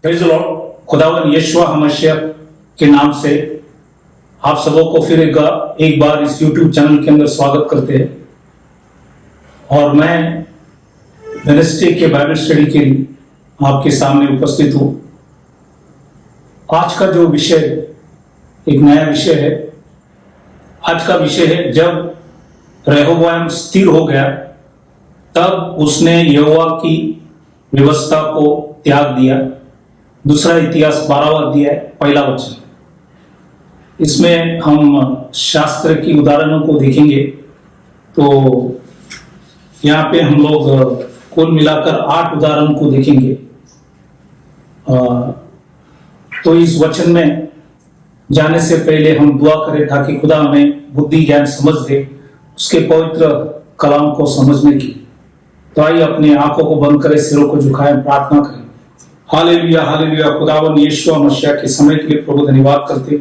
Praise the Lord. खुदावन यीशुआ हमशीह के नाम से आप सबों को फिर एक बार इस YouTube चैनल के अंदर स्वागत करते हैं। और मैं वेडनेसडे के बाइबल स्टडी के लिए आपके सामने उपस्थित हूँ। आज का जो विषय एक नया विषय है। आज का विषय है, जब रेहोबोआम स्थिर हो गया तब उसने यहोवा की व्यवस्था को त्याग दिया। दूसरा इतिहास 12वां अध्याय पहला वचन। इसमें हम शास्त्र की उदाहरणों को देखेंगे। तो यहाँ पे हम लोग कुल मिलाकर 8 उदाहरण को देखेंगे। तो इस वचन में जाने से पहले हम दुआ करें ताकि खुदा हमें बुद्धि ज्ञान समझ दे उसके पवित्र कलाम को समझने की। तो आइए अपने आंखों को बंद करें, सिरों को झुकाएं, प्रार्थना करें। Hallelujah hallelujah. खुदावन यीशुआ मसीह के समय के लिए प्रभु धन्यवाद करते।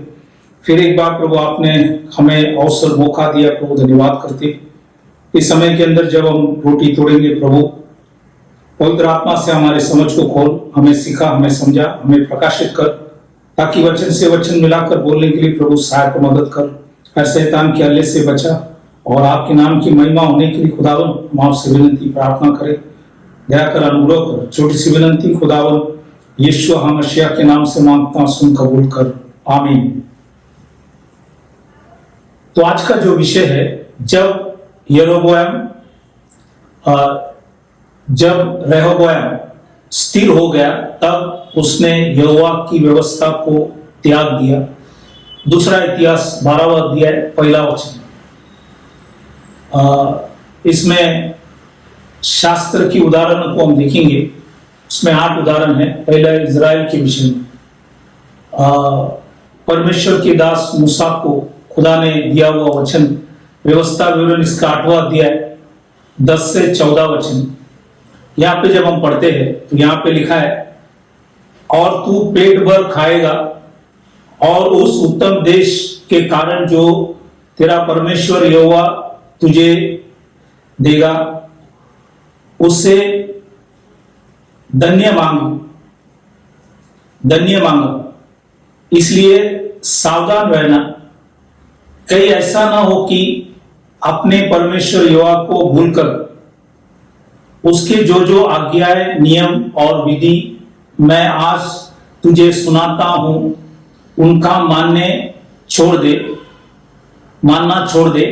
फिर एक बार प्रभु आपने हमें अवसर मौका दिया, प्रभु धन्यवाद करते। इस समय के अंदर जब हम रोटी तोड़ेंगे प्रभु, पवित्र आत्मा से हमारे समझ को खोल, हमें सिखा, हमें समझा, हमें प्रकाशित कर, ताकि वचन से वचन मिलाकर बोलने के लिए प्रभु सहायता मदद कर। हर शैतान के हल्ले से बचा और आपके नाम की महिमा होने के लिए खुदावन हम आपसे विनती प्रार्थना करें। दया कर, अनुग्रह कर। छोटी सी विनती खुदावन यीशुआ मसीह के नाम से मांगता हूं, सुन कबूल कर, आमीन। तो आज का जो विषय है, जब रेहोबोआम स्थिर हो गया तब उसने यहोवा की व्यवस्था को त्याग दिया। दूसरा इतिहास 12वां अध्याय पहला वचन। इसमें शास्त्र की उदाहरणों को हम देखेंगे। उसमें 8 उदाहरण है। पहला इजराइल के विषय में। परमेश्वर के दास मूसा को खुदा ने दिया हुआ वचन, व्यवस्था विवरण, इसका 8वां अध्याय 10 से 14 वचन। यहाँ पे जब हम पढ़ते हैं तो यहाँ पे लिखा है, और तू पेट भर खाएगा और उस उत्तम देश के कारण जो तेरा परमेश्वर यहोवा तुझे देगा उससे धन्य मांग। इसलिए सावधान रहना, कहीं ऐसा ना हो कि अपने परमेश्वर यहोवा को भूलकर उसके जो आज्ञाएं, नियम और विधि मैं आज तुझे सुनाता हूं उनका मानना छोड़ दे।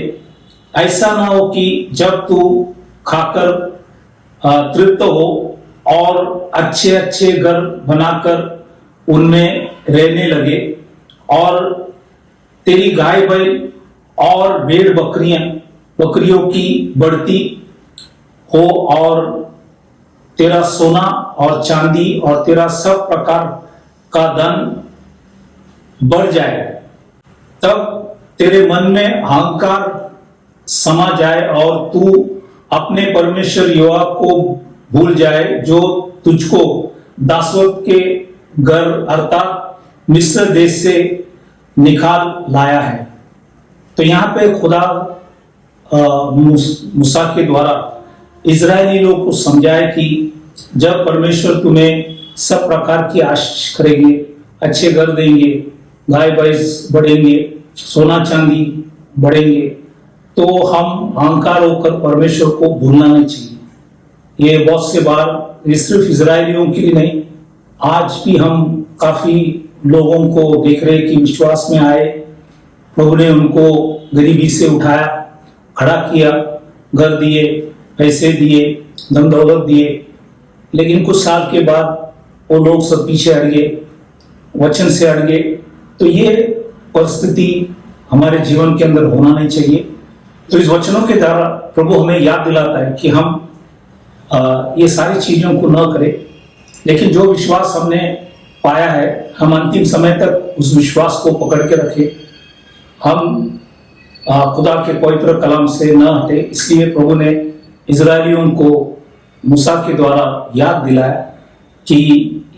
ऐसा ना हो कि जब तू खाकर तृप्त हो और अच्छे अच्छे घर बनाकर उनमें रहने लगे और तेरी गाय बैल और भेड़ बकरियों की बढ़ती हो और तेरा सोना और चांदी और तेरा सब प्रकार का धन बढ़ जाए। तब तेरे मन में अहंकार समा जाए और तू अपने परमेश्वर यहोवा को भूल जाए जो तुझको दासवत के घर अर्थात मिस्र देश से निकाल लाया है। तो यहाँ पे खुदा मूसा के द्वारा इजरायली लोग को समझाए कि जब परमेश्वर तुम्हें सब प्रकार की आशीष करेंगे, अच्छे घर देंगे, गाय भैंस बढ़ेंगे, सोना चांदी बढ़ेंगे, तो हम अहंकार होकर परमेश्वर को भूलना नहीं चाहिए। ये बहुत से बार ये सिर्फ इजरायलियों के लिए नहीं, आज भी हम काफी लोगों को देख रहे कि विश्वास में आए, प्रभु ने उनको गरीबी से उठाया, खड़ा किया, घर दिए, पैसे दिए, धन दौलत दिए, लेकिन कुछ साल के बाद वो लोग सब पीछे हट गए, वचन से हट गए। तो ये परिस्थिति हमारे जीवन के अंदर होना नहीं चाहिए। तो इस वचनों के द्वारा प्रभु हमें याद दिलाता है कि हम ये सारी चीजों को न करें, लेकिन जो विश्वास हमने पाया है हम अंतिम समय तक उस विश्वास को पकड़ के रखें। हम खुदा के पवित्र कलाम से न हटे। इसलिए प्रभु ने इजरायलियों को मूसा के द्वारा याद दिलाया कि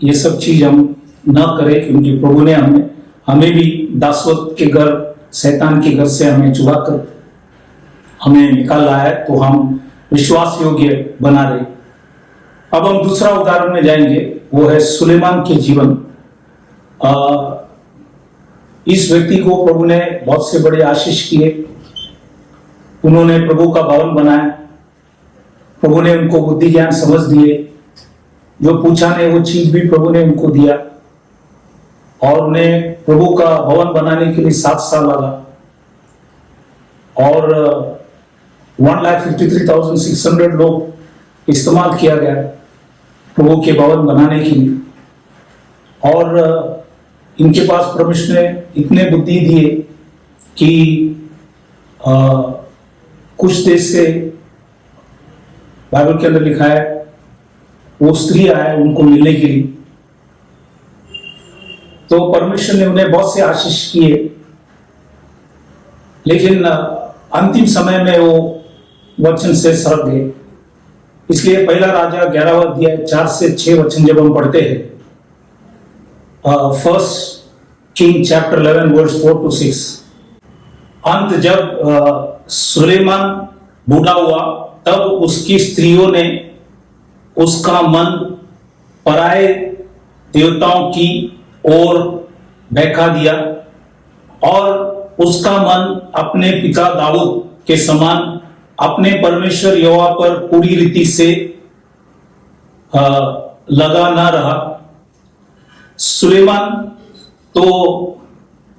ये सब चीज हम न करें, क्योंकि प्रभु ने हमें भी दासवत के घर, शैतान के घर से हमें चुरा कर हमें निकाला है, तो हम विश्वास योग्य बना रहे। अब हम दूसरा उदाहरण में जाएंगे। वो है सुलेमान के जीवन। इस व्यक्ति को प्रभु ने बहुत से बड़े आशीष किए। उन्होंने प्रभु का भवन बनाया, प्रभु ने उनको बुद्धि ज्ञान समझ दिए, जो पूछा नहीं वो चीज भी प्रभु ने उनको दिया, और उन्हें प्रभु का भवन बनाने के लिए 7 साल लगा, और 1,53,600 लोग इस्तेमाल किया गया प्रभु के भवन बनाने के लिए। और इनके पास परमेश्वर ने इतने बुद्धि दिए कि कुछ देश से बाइबल के अंदर लिखा है वो स्त्री आए उनको मिलने के लिए। तो परमेश्वर ने उन्हें बहुत से आशीष किए, लेकिन अंतिम समय में वो वचन से सरक गए। इसलिए पहला राजा 11वां अध्याय 4 से 6 वचन जब हम पढ़ते हैं, first king chapter 11 verse 4 to 6, अंत जब सुलेमान बूढ़ा हुआ तब उसकी स्त्रियों ने उसका मन पराये देवताओं की ओर बहका दिया, और उसका मन अपने पिता दाऊद के समान अपने परमेश्वर यहोवा पर पूरी रीति से लगा न रहा। सुलेमान तो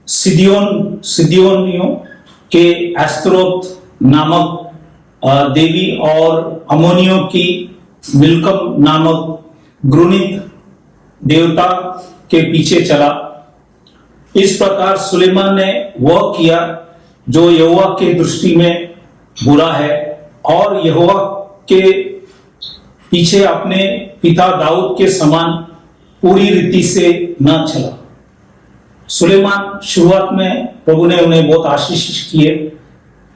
सिदियोनियों के एस्त्रोत नामक देवी और अमोनियों की मिल्कम नामक घृणित देवता के पीछे चला। इस प्रकार सुलेमान ने वह किया जो यहोवा के दृष्टि में बुरा है, और यहोवा के पीछे अपने पिता दाऊद के समान पूरी रीति से न चला। सुलेमान शुरुआत में प्रभु ने उन्हें बहुत आशीष किए,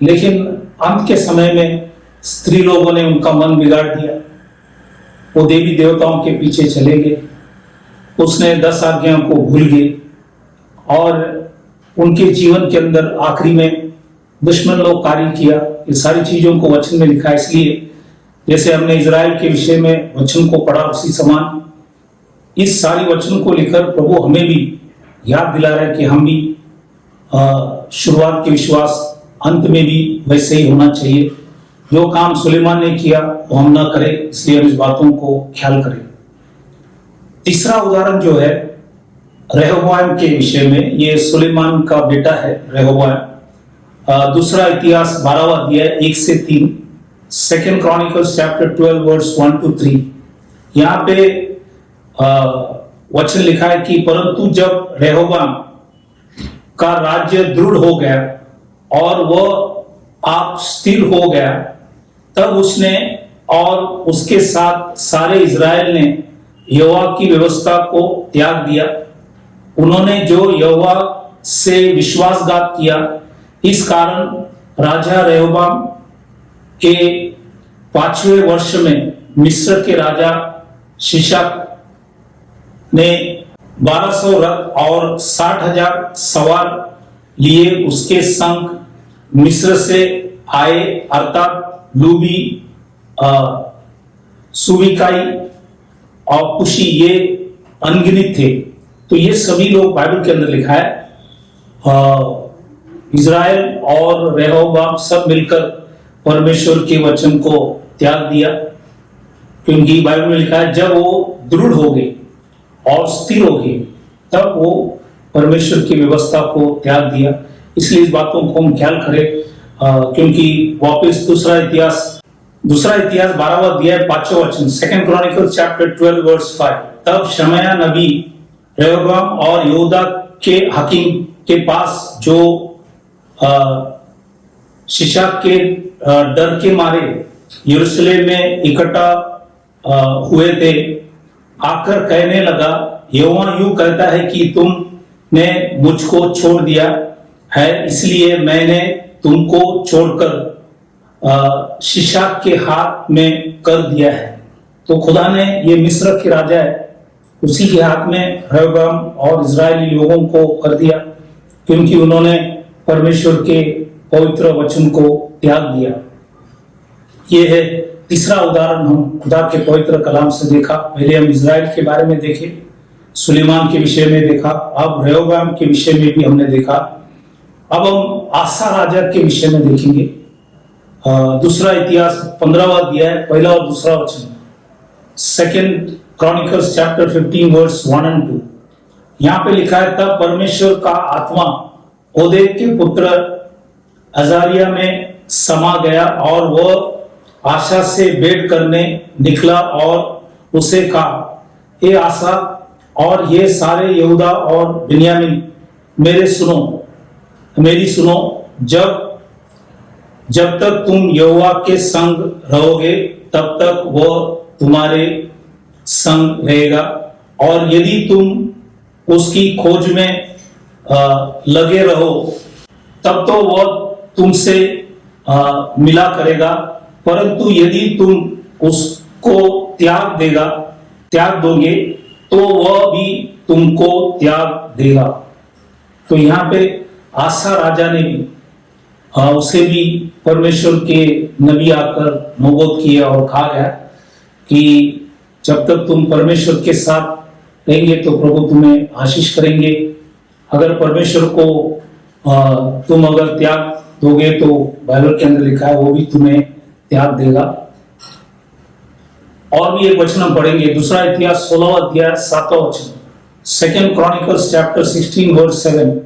लेकिन अंत के समय में स्त्री लोगों ने उनका मन बिगाड़ दिया। वो देवी देवताओं के पीछे चले गए, उसने 10 आज्ञाओं को भूल गए, और उनके जीवन के अंदर आखिरी में दुश्मन लोग कार्य किया। ये सारी चीजों को वचन में लिखा है। इसलिए जैसे हमने इजराइल के विषय में वचन को पढ़ा, उसी समान इस सारी वचन को लेकर प्रभु हमें भी याद दिला रहा है कि हम भी शुरुआत के विश्वास अंत में भी वैसे ही होना चाहिए। जो काम सुलेमान ने किया वो हम ना करें, इसलिए हम इस बातों को ख्याल करें। तीसरा उदाहरण जो है रेहोबोआम के विषय में, ये सुलेमान का बेटा है रेहोबोआम। दूसरा इतिहास 12वां अध्याय 1 से 3, second Chronicles chapter 12 verse 1 to 3। यहाँ पे वचन लिखा है कि परंतु जब रेहोबोआम का राज्य दृढ़ हो गया और वह आप स्थिर हो गया, तब उसने और उसके साथ सारे इजराइल ने यहोवा की व्यवस्था को त्याग दिया। उन्होंने जो यहोवा से विश्वासघात किया, इस कारण राजा रेहोबोआम के 5वें वर्ष में मिस्र के राजा शिशाक ने 1200 रथ और 60,000 सवार लिए उसके संग मिस्र से आए, अर्थात लूबी, सुविकाई और कुशी, ये अनगिनत थे। तो ये सभी लोग बाइबल के अंदर लिखा है इजराइल और रेहोबोआम सब मिलकर परमेश्वर के वचन को त्याग दिया, क्योंकि बाइबल में लिखा है जब वो दृढ़ हो गए और स्थिर हो गए तब वो परमेश्वर की व्यवस्था को त्याग दिया। इसलिए इस बातों को हम ख्याल करें, क्योंकि वापस दूसरा इतिहास 12वां अध्याय 5वां वचन, सेकंड क्रॉनिकल चैप्टर 12 वर्स 5। तब शमया नबी रेहोबोआम और यहूदा के हकीम के पास जो शिशाक के डर के मारे यरूशलेम में इकट्ठा हुए थे, आकर कहने लगा, यहोवा यूं कहता है कि तुमने मुझको छोड़ दिया है, इसलिए मैंने तुमको छोड़कर शिशाक के हाथ में कर दिया है। तो खुदा ने, ये मिस्र के राजा है, उसी के हाथ में रेहोबोआम और इजरायली लोगों को कर दिया, क्योंकि उन्होंने परमेश्वर के पवित्र वचन को त्याग दिया। ये है तीसरा उदाहरण हम खुदा के पवित्र कलाम से देखा। पहले हम इजराइल के बारे में देखे, सुलेमान के विषय में देखा, अब रेहोबाम के विषय में भी हमने देखा। अब हम आसा राजा के विषय में देखेंगे। दूसरा इतिहास 15वां अध्याय पहला और दूसरा वचन, सेकंड क्रॉनिकल्स चैप्टर 15 वर्स 1 और 2। यहाँ पे लिखा है, तब परमेश्वर का आत्मा ओदेद के पुत्र अजारिया में समा गया और वह आशा से भेंट करने निकला और उसे कहा, हे आशा और ये सारे यहूदा और बिन्यामीन मेरी सुनो, जब तक तुम यहोवा के संग रहोगे तब तक वह तुम्हारे संग रहेगा, और यदि तुम उसकी खोज में लगे रहो तब तो वह तुमसे मिला करेगा, परंतु यदि तुम उसको त्याग दोगे तो वह भी तुमको त्याग देगा। तो यहाँ पे आसा राजा ने भी उसे भी परमेश्वर के नबी आकर नबूवत किया और कहा गया कि जब तक तुम परमेश्वर के साथ रहेंगे तो प्रभु तुम्हें आशीष करेंगे, अगर परमेश्वर को तुम अगर त्याग दोगे तो बाइबल के अंदर लिखा है वो भी तुम्हें त्याग देगा। और भी एक वचन हम पढ़ेंगे, दूसरा इतिहास 16वां अध्याय 7वां वचन, सेकंड क्रॉनिकल्स चैप्टर 16 वर्स 7।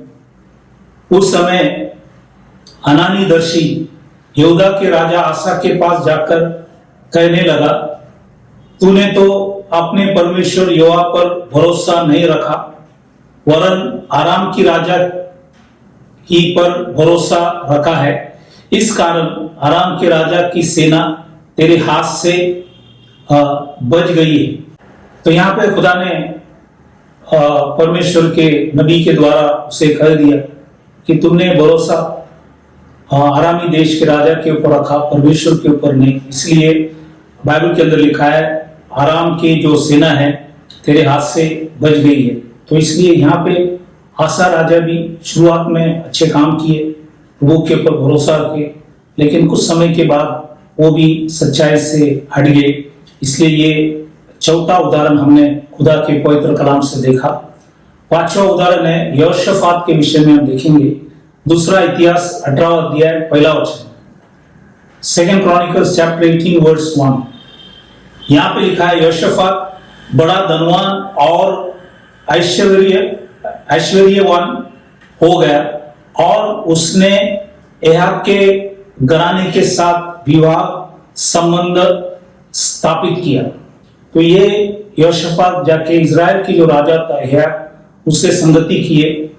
उस समय अनानी दर्शी यहूदा के राजा आसा के पास जाकर कहने लगा, तूने तो अपने परमेश्वर यहोवा पर भरोसा नहीं रखा, वरन आराम की राजा की पर भरोसा रखा है। इस कारण आराम के राजा की सेना तेरे हाथ से बच गई है। तो यहाँ पे खुदा ने परमेश्वर के नबी के द्वारा उसे कह दिया कि तुमने भरोसा आरामी देश के राजा के ऊपर रखा, परमेश्वर के ऊपर नहीं। इसलिए बाइबल के अंदर लिखा है आराम की जो सेना है तेरे हाथ से बच गई है। तो इसलिए यहाँ पे आसा राजा भी शुरुआत में अच्छे काम किए, प्रभु के ऊपर भरोसा रखे, लेकिन कुछ समय के बाद वो भी सच्चाई से हट गए। इसलिए ये चौथा उदाहरण हमने खुदा के पवित्र कलाम से देखा। पांचवा उदाहरण है यहोशाफात के विषय में हम देखेंगे। दूसरा इतिहास 18वां अध्याय पहला वचन, सेकंड क्रॉनिकल्स चैप्टर 18 वर्स 1। यहाँ पे लिखा है, यहोशाफात बड़ा धनवान और ऐश्वर्यवान हो गया और उसने एहाब के घराने के साथ विवाह संबंध स्थापित किया। तो ये यहोशाफात जाके इजराइल की जो राजा था एहाब उससे संगति किए,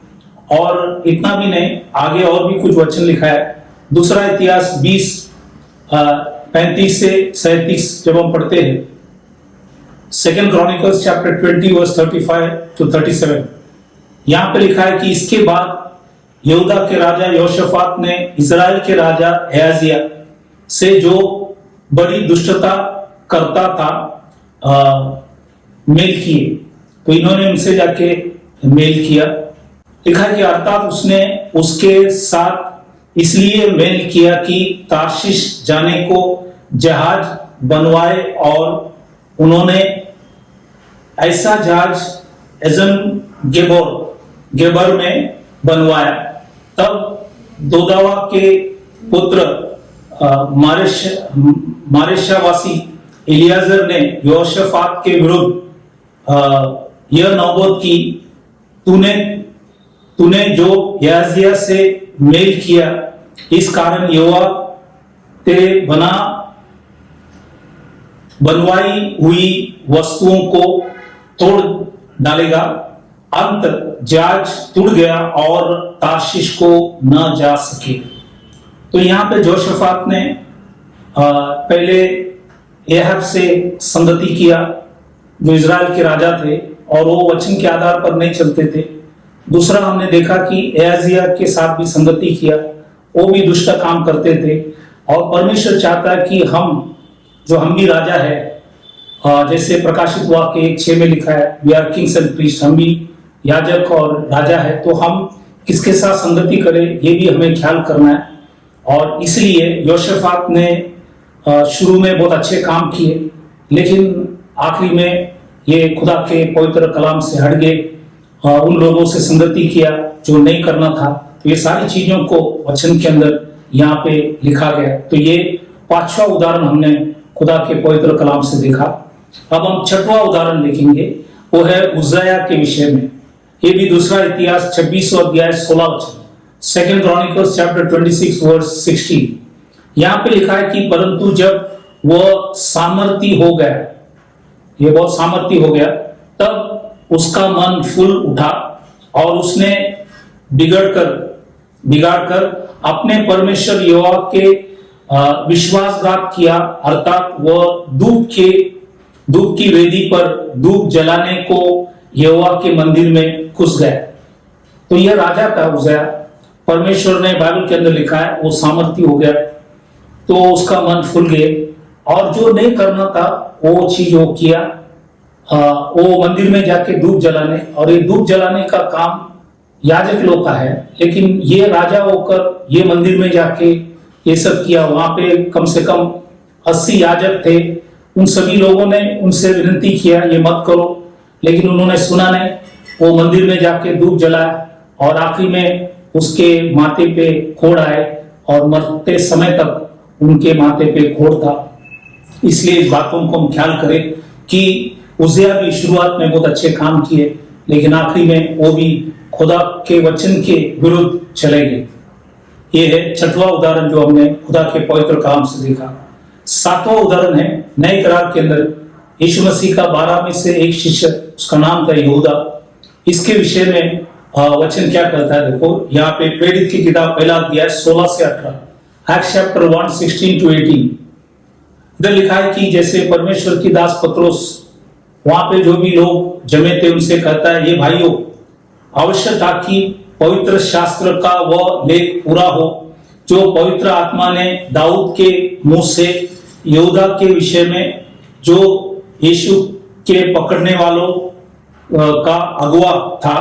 और इतना भी नहीं, आगे और भी कुछ वचन लिखा है। दूसरा इतिहास 20:35 से 37 जब हम पढ़ते हैं, second Chronicles chapter 20 verse 35 to 37, यहाँ पे लिखा है कि इसके बाद यहूदा के राजा यहोशाफात ने इजराइल के राजा अहज्याह से जो बड़ी दुष्टता करता था मेल किए। तो इन्होंने उनसे जाके मेल किया। लिखा कि अर्थात उसने उसके साथ इसलिए मेल किया कि तार्शिश जाने को जहाज बनवाए, और उन्होंने ऐसा जहाज एजन गेबर में बनवाया। तब दोदावा के पुत्र मारेशावासी इलियाजर ने यहोशाफात के विरुद्ध यह नौबत की, तूने जो यहज्याह से मेल किया, इस कारण यहोवा तेरे बनवाई हुई वस्तुओं को तोड़ डालेगा। अंत जहाज टूट गया और तार्शिश को न जा सके। तो यहाँ पे यहोशाफात ने पहले एहाब से संगति किया जो इजराइल के राजा थे, और वो वचन के आधार पर नहीं चलते थे। दूसरा हमने देखा कि अहज्याह के साथ भी संगति किया, वो भी दुष्ट काम करते थे, और परमेश्वर चाहता है कि हम भी राजा है, जैसे प्रकाशित वाक्य 1:6 में लिखा है, we are kings and priest, हम भी याजक और राजा है। तो हम किसके साथ संगति करें ये भी हमें ख्याल करना है। और इसलिए यहोशाफात ने शुरू में बहुत अच्छे काम किए, लेकिन आखिरी में ये खुदा के पवित्र कलाम से हट गए, उन लोगों से संगति किया जो नहीं करना था। तो ये सारी चीजों को वचन के अंदर यहाँ पे लिखा गया। तो ये पांचवा उदाहरण हमने खुदा के पवित्र कलाम से देखा। अब हम छठवां उदाहरण देखेंगे, वो है उज्जियाह के विषय में। ये भी दूसरा इतिहास 26वां अध्याय 16 वचन, 2 क्रॉनिकल्स चैप्टर 26 वर्स 16। यहाँ पे लिखा है कि परंतु जब वह सामर्थी हो गया, ये बहुत सामर्थी हो गया, तब उसका मन फूल उठा और उसने बिगाड़कर अपने परमेश्वर यहोवा के विश्वासघात किया, अर्थात वह धूप की वेदी पर धूप जलाने को यहोवा के मंदिर में घुस गया। तो यह राजा था उज्जियाह, परमेश्वर ने बाइबल के अंदर लिखा है वो सामर्थी हो गया, तो उसका मन फूल गए और जो नहीं करना था वो चीज वो किया। वो मंदिर में जाके धूप जलाने, और ये धूप जलाने का काम याजक लोग का है, लेकिन ये राजा होकर ये मंदिर में जाके ये सब किया। वहां पे कम से कम 80 याजक थे, उन सभी लोगों ने उनसे विनती किया ये मत करो, लेकिन उन्होंने सुना नहीं। वो मंदिर में जाके धूप जलाया और आखिरी में उसके माथे पे खोड़ आए और मरते समय तक उनके माथे पे खोड़ था। इसलिए इस बातों को हम ख्याल करें कि उज्जियाह भी शुरुआत में बहुत अच्छे काम किए, लेकिन आखिरी में वो भी खुदा के वचन के विरुद्ध चले गए। ये है छठवां उदाहरण जो हमने खुदा के पवित्र कलाम से देखा। सातवां उदाहरण है नए करार के अंदर यीशु मसीह का 12 में से एक शिष्य, उसका नाम था यहूदा। इसके विषय में वचन क्या कहता है, देखो यहाँ पे प्रेरित की किताब पहला अध्याय 16 से 18, एक्ट्स चैप्टर 1 16 to 18। इधर लिखा है कि जैसे परमेश्वर की दास पत्रोस वहां पे जो भी लोग जमे थे उनसे कहता है, ये भाइयों आवश्यक था कि पवित्र शास्त्र का वह लेख पूरा हो जो पवित्र आत्मा ने दाऊद के मुंह से यहूदा के विषय में, जो यीशु के पकड़ने वालों का अगुआ था,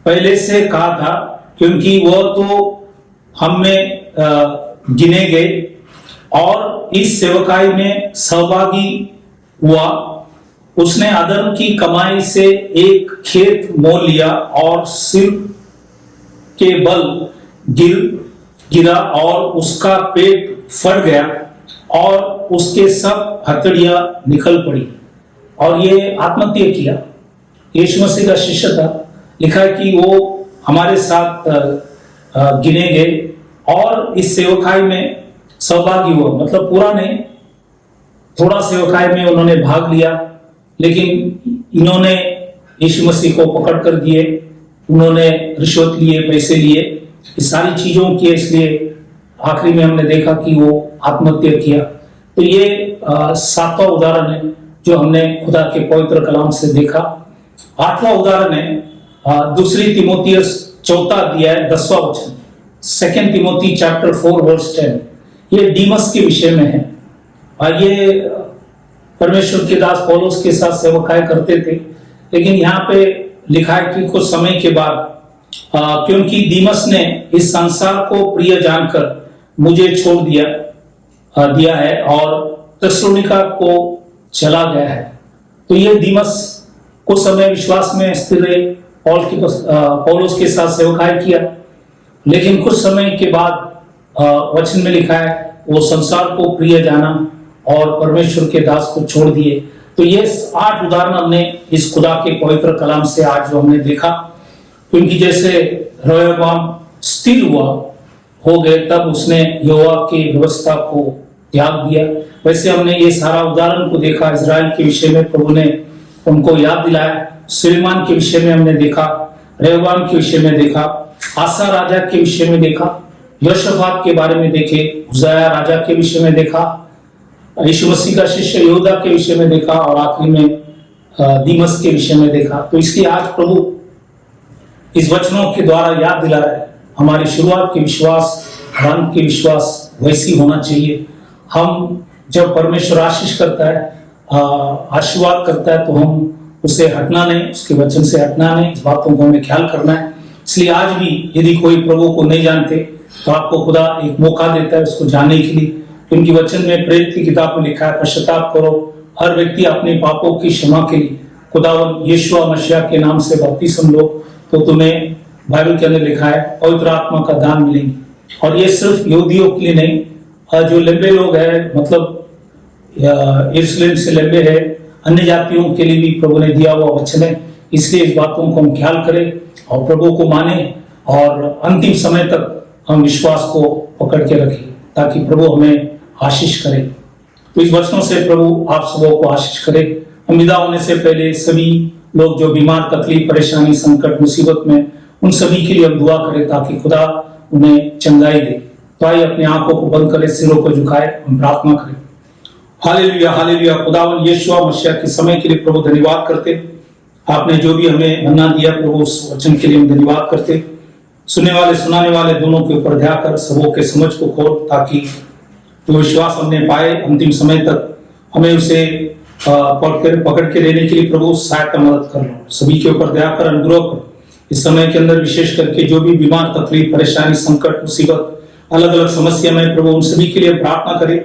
पहले से कहा था, क्योंकि वह तो हम में गिने गए और इस सेवकाई में सहभागी हुआ। उसने अधर्म की कमाई से एक खेत मोल लिया और सिर के बल गिरा और उसका पेट फट गया और उसके सब हथेलियां निकल पड़ी और ये आत्महत्या किया। यीशु मसीह का शिष्य था, लिखा है कि वो हमारे साथ गिने गए और इस सेवकाई में सहभागी हुआ, मतलब पूरा नहीं, थोड़ा सेवकाई में उन्होंने भाग लिया, लेकिन इन्होंने यीशु मसीह को पकड़ कर दिए, उन्होंने रिश्वत लिए, पैसे लिए, ये सारी चीजों की, इसलिए आखिरी में हमने देखा कि वो आत्महत्या किया। तो ये सातवां उदाहरण है जो हमने खुदा के पवित्र कलाम से देखा। आठवां उदाहरण है दूसरी तिमोथियस 4 अध्याय 10वां वचन, 2 तिमोथी चैप्टर 4 वर्स 10। ये डीमस के विषय में है। ये परमेश्वर के दास पौलुस के साथ सेवकाई करते थे, लेकिन यहाँ पे लिखा है कि कुछ समय के बाद क्योंकि दीमस ने इस संसार को प्रिय जानकर मुझे छोड़ दिया है और थिस्सलुनीका को चला गया है। तो ये दीमस कुछ समय विश्वास में स्थिर रहे, पौलुस के साथ सेवकाई किया, लेकिन कुछ समय के बाद वचन में लिखा है वो संसार को प्रिय जाना और परमेश्वर के दास को छोड़ दिए। तो ये 8 उदाहरण हमने इस खुदा के पवित्र कलाम से आज जो हमने देखा, क्योंकि जैसे रोयाबाम स्थिर हो गए तब उसने यहोवा की व्यवस्था को त्याग दिया, वैसे हमने ये सारा उदाहरण को देखा। इजराइल के विषय में प्रभु ने उनको याद दिलाया, सुलेमान के विषय में हमने देखा, रोयाबाम के विषय में देखा, आसा राजा के विषय में देखा, यहोशाफात के बारे में देखे, उज्जियाह राजा के विषय में देखा, यीशु मसीह का शिष्य यहूदा के विषय में देखा और आखिरी में दीमस के विषय में देखा। तो इसलिए आज प्रभु इस वचनों के द्वारा याद दिला रहे हैं, हमारी शुरुआत के विश्वास, अंत के विश्वास वैसी होना चाहिए। हम जब परमेश्वर आशीष करता है, आशीर्वाद करता है, तो हम उसे हटना नहीं, उसके वचन से हटना नहीं, इस बातों को हमें ख्याल करना है। इसलिए आज भी यदि कोई प्रभु को नहीं जानते तो आपको खुदा एक मौका देता है उसको जानने के लिए। उनकी वचन में प्रेरित की किताब में लिखा है, पश्चाताप करो, हर व्यक्ति अपने पापों की क्षमा के लिए खुदावन यीशु मसीह के नाम से बपतिस्म लो, तो तुम्हें बाइबल के अंदर लिखा है पवित्र आत्मा का दान मिलेगी। और ये सिर्फ यहूदियों के लिए नहीं, जो लंबे लोग हैं, मतलब यरूशलेम से लंबे है, अन्य जातियों के लिए भी प्रभु ने दिया हुआ वचन है। इसलिए इस बातों को हम ख्याल करें और प्रभु को माने और अंतिम समय तक हम विश्वास को पकड़ के रखें, ताकि प्रभु हमें आशीष करे। तो इस वचनों से प्रभु आप सबों को आशीष करे। हम विदा होने से पहले सभी लोग जो बीमार, तकलीफ, परेशानी, संकट, मुसीबत में, उन सभी के लिए हम दुआ करें ताकि खुदा उन्हें चंगाई दे। तो आइए अपनी आंखों को बंद करें, सिरों को झुकाए, हम प्रार्थना करें। Hallelujah, hallelujah. खुदावन यीशु मसीह के समय के लिए प्रभु धन्यवाद करते। आपने जो भी हमें मन्ना दिया प्रभु, उस वचन के लिए हम धन्यवाद करते। सुनने वाले सुनाने वाले दोनों के ऊपर दया कर, सबों के समझ को खोल, ताकि जो विश्वास हमने पाए अंतिम समय तक हमें उसे पकड़ के लेने के लिए प्रभु सहायता मदद कर लो। सभी के ऊपर दया कर, अनुग्रह कर। इस समय के अंदर विशेष करके जो भी बीमार, तकलीफ, परेशानी, संकट, मुसीबत, अलग अलग समस्या में प्रभु, उन सभी के लिए प्रार्थना करें।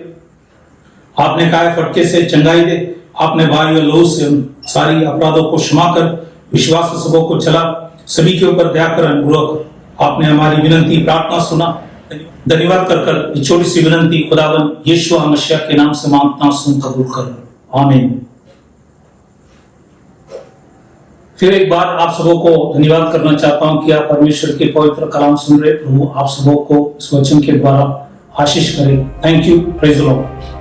आपने कहा फटके से चंगाई दे, आपने भाई और लहू से सारी अपराधों को क्षमा कर, विश्वास सबों को चला। सभी के ऊपर दया कर, अनुग्रह कर। आपने हमारी विनती, प्रार्थना सुना। धन्यवाद कर छोटी सी विनती खुदावन यीशु मसीह के नाम से मांगता, सुन, कबूल कर। आमीन। फिर एक बार आप सबों को धन्यवाद करना चाहता हूं कि आप परमेश्वर के पवित्र कलाम सुन रहे। प्रभु आप सबों को इस वचन के द्वारा आशीष करें। Thank you. Praise the Lord.